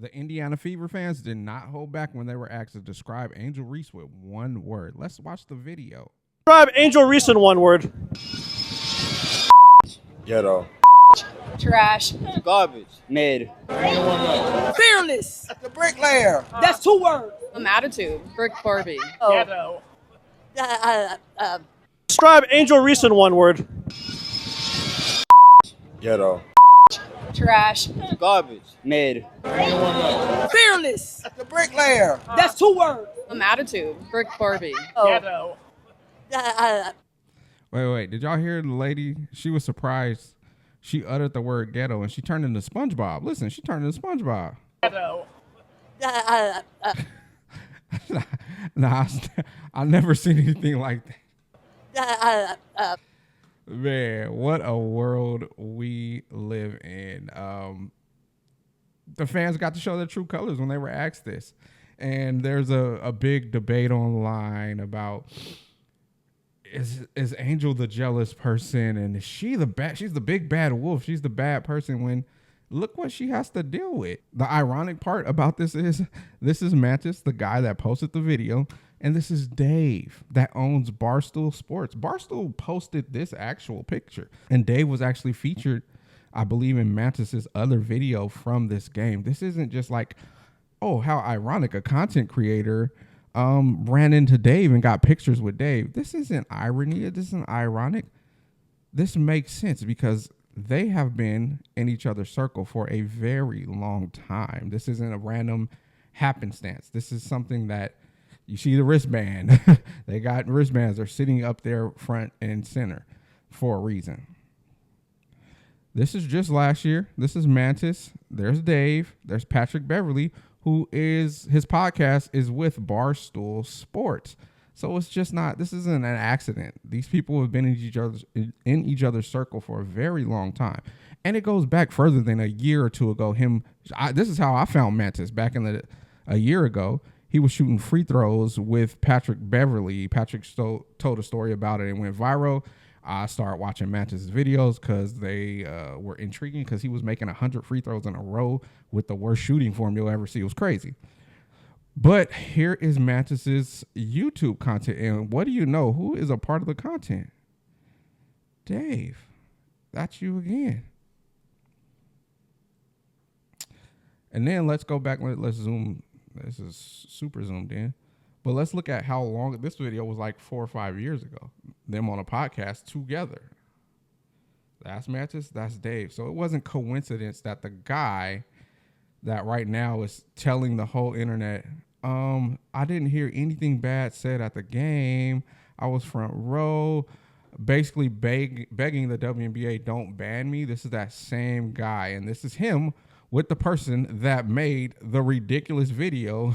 The Indiana Fever fans did not hold back when they were asked to describe Angel Reese with one word. Let's watch the video. Describe Angel Reese in one word. Ghetto. Trash. Garbage. Mid. Fearless. The bricklayer. That's 2 words. Attitude. Brick Barbie. Ghetto. Describe Angel Reese in one word. Ghetto. Trash. Garbage. Mid. Fearless. The bricklayer. That's 2 words. Attitude. Brick Barbie. Ghetto. Wait. Did y'all hear the lady? She was surprised. She uttered the word ghetto and she turned into SpongeBob. Listen, she turned into SpongeBob. Ghetto. Nah, I've never seen anything like that. Man, what a world we live in. The fans got to show their true colors when they were asked this. And there's a big debate online about is Angel the jealous person, and is she she's the big bad wolf. She's the bad person when look what she has to deal with. The ironic part about this is Mantis, the guy that posted the video, and this is Dave that owns Barstool Sports. Barstool posted this actual picture, and Dave was actually featured, I believe, in Mantis's other video from this game. This isn't just like, oh, how ironic, a content creator ran into Dave and got pictures with Dave. This isn't irony. This isn't ironic. This makes sense because they have been in each other's circle for a very long time. This isn't a random happenstance. This is something that you see the wristband. They got wristbands. They're sitting up there front and center for a reason. This is just last year. This is Mantis. There's Dave. There's Patrick Beverly, who is, his podcast is with Barstool Sports. So it's just not, this isn't an accident. These people have been in each other's circle for a very long time. And it goes back further than a year or two ago. This is how I found Mantis back a year ago. He was shooting free throws with Patrick Beverly. Patrick told a story about it and went viral. I started watching Mantis' videos because they were intriguing because he was making 100 free throws in a row with the worst shooting form you'll ever see. It was crazy. But here is Mantis's YouTube content. And what do you know? Who is a part of the content? Dave. That's you again. And then let's go back. Let's zoom. This is super zoomed in. But let's look at how long this video was, like 4 or 5 years ago. Them on a podcast together. That's Mantis, that's Dave. So it wasn't coincidence that the guy that right now is telling the whole internet, I didn't hear anything bad said at the game. I was front row, basically begging the WNBA, don't ban me. This is that same guy. And this is him with the person that made the ridiculous video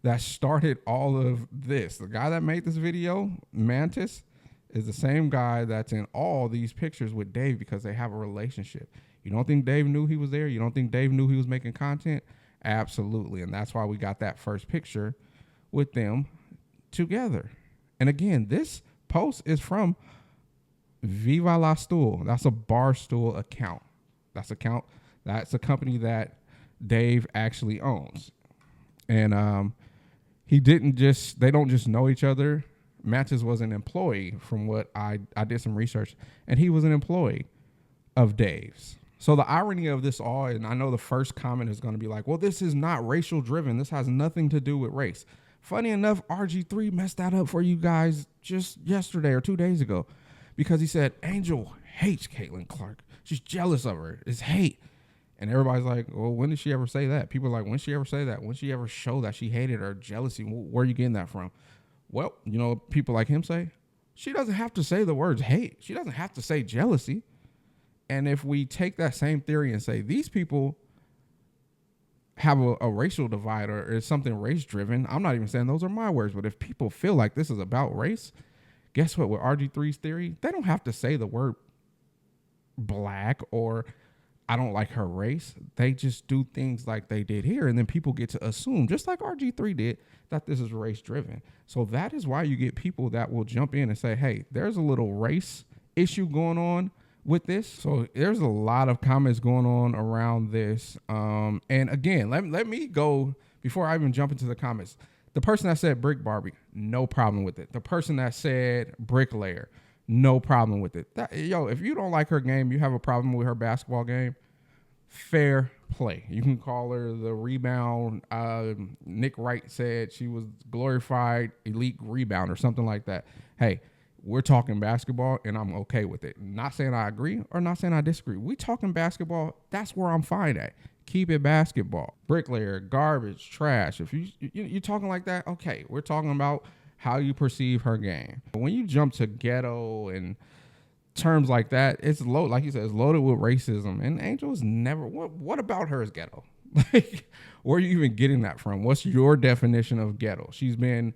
that started all of this. The guy that made this video, Mantis, is the same guy that's in all these pictures with Dave because they have a relationship. You don't think Dave knew he was there? You don't think Dave knew he was making content? Absolutely. And that's why we got that first picture with them together. And again, this post is from Viva La Stool. That's a Barstool account. That's a company that Dave actually owns. And they don't just know each other. Mantis was an employee from what I did some research, and he was an employee of Dave's. So the irony of this all, and I know the first comment is going to be like, well, this is not racial driven. This has nothing to do with race. Funny enough, RG3 messed that up for you guys just yesterday or 2 days ago because he said Angel hates Caitlin Clark. She's jealous of her. It's hate. And everybody's like, well, when did she ever say that? People are like, when did she ever say that? When did she ever show that she hated her? Jealousy? Where are you getting that from? Well, you know, people like him say, she doesn't have to say the words hate. She doesn't have to say jealousy. And if we take that same theory and say these people have a racial divide or is something race driven, I'm not even saying those are my words, but if people feel like this is about race, guess what? With RG3's theory, they don't have to say the word black or I don't like her race. They just do things like they did here. And then people get to assume, just like RG3 did, that this is race driven. So that is why you get people that will jump in and say, hey, there's a little race issue going on with this. So there's a lot of comments going on around this. And again, let me go before I even jump into the comments. The person that said Brick Barbie, no problem with it. The person that said Bricklayer, no problem with it. If you don't like her game, you have a problem with her basketball game, fair play. You can call her the rebound. Nick Wright said she was glorified elite rebound or something like that. Hey, we're talking basketball, and I'm okay with it. Not saying I agree or not saying I disagree. We talking basketball. That's where I'm fine at. Keep it basketball. Bricklayer, garbage, trash. If you talking like that, okay. We're talking about how you perceive her game. When you jump to ghetto and terms like that, it's low. Like you said, it's loaded with racism. And Angel's never. What about her is ghetto? Like, where are you even getting that from? What's your definition of ghetto? She's been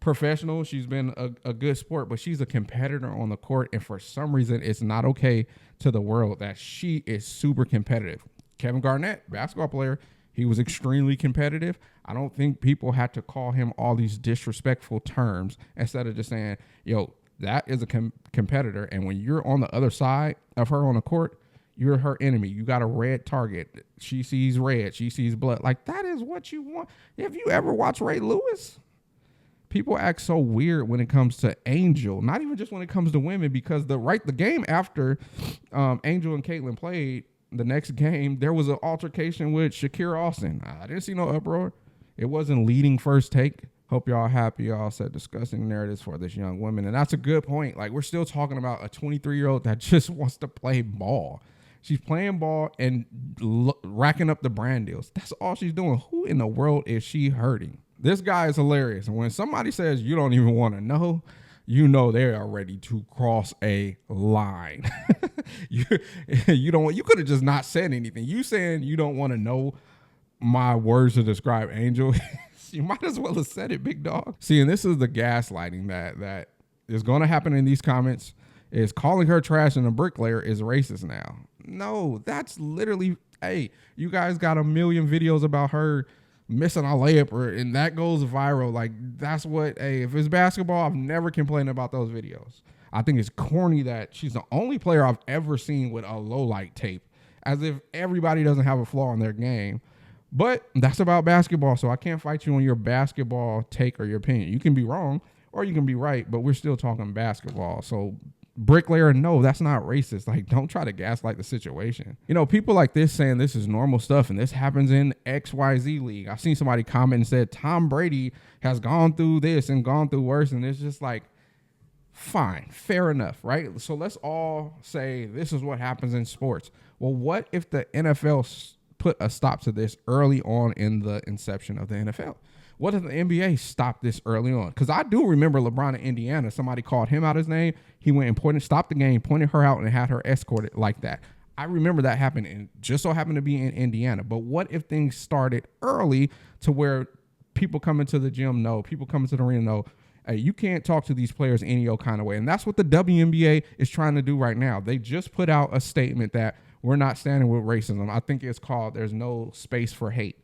professional. She's been a good sport, but she's a competitor on the court. And for some reason, it's not okay to the world that she is super competitive. Kevin Garnett, basketball player, he was extremely competitive. I don't think people had to call him all these disrespectful terms instead of just saying, yo, that is a competitor. And when you're on the other side of her on the court, you're her enemy. You got a red target. She sees red. She sees blood. Like, that is what you want. Have you ever watched Ray Lewis? People act so weird when it comes to Angel, not even just when it comes to women, because the game after Angel and Caitlyn played, the next game, there was an altercation with Shakira Austin. I didn't see no uproar. It wasn't leading first take. Hope y'all happy. Y'all said discussing narratives for this young woman. And that's a good point. Like, we're still talking about a 23-year-old that just wants to play ball. She's playing ball and racking up the brand deals. That's all she's doing. Who in the world is she hurting? This guy is hilarious. And when somebody says you don't even want to know, you know they are ready to cross a line. You could have just not said anything. You saying you don't want to know my words to describe Angel. You might as well have said it, big dog. See, and this is the gaslighting that is going to happen in these comments. Is calling her trash and a bricklayer is racist now. No, that's literally, hey, you guys got a million videos about her missing a layup and that goes viral. Like, that's what, hey, if it's basketball, I've never complained about those videos. I think it's corny that she's the only player I've ever seen with a low light tape, as if everybody doesn't have a flaw in their game. But that's about basketball, so I can't fight you on your basketball take or your opinion. You can be wrong or you can be right, but we're still talking basketball. So bricklayer, no, that's not racist. Like, don't try to gaslight the situation. You know, people like this saying this is normal stuff and this happens in XYZ league. I've seen somebody comment and said Tom Brady has gone through this and gone through worse, and it's just like, fine, fair enough, right? So let's all say this is what happens in sports. Well, what if the NFL put a stop to this early on in the inception of the NFL? What if the NBA stopped this early on? Because I do remember LeBron in Indiana. Somebody called him out his name. He went and stopped the game, pointed her out, and had her escorted like that. I remember that happening, and just so happened to be in Indiana. But what if things started early to where people come into the gym know, people come into the arena know, hey, you can't talk to these players any old kind of way. And that's what the WNBA is trying to do right now. They just put out a statement that we're not standing with racism. I think it's called There's No Space for Hate.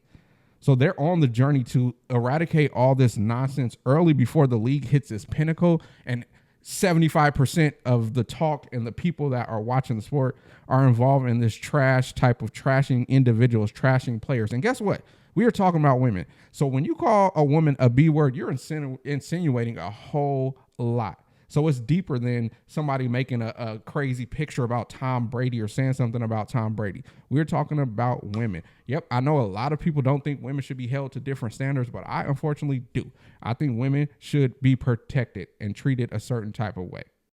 So they're on the journey to eradicate all this nonsense early before the league hits its pinnacle. And 75% of the talk and the people that are watching the sport are involved in this trash type of trashing individuals, trashing players. And guess what? We are talking about women. So when you call a woman a B word, you're insinuating a whole lot. So it's deeper than somebody making a crazy picture about Tom Brady or saying something about Tom Brady. We're talking about women. Yep, I know a lot of people don't think women should be held to different standards, but I unfortunately do. I think women should be protected and treated a certain type of way.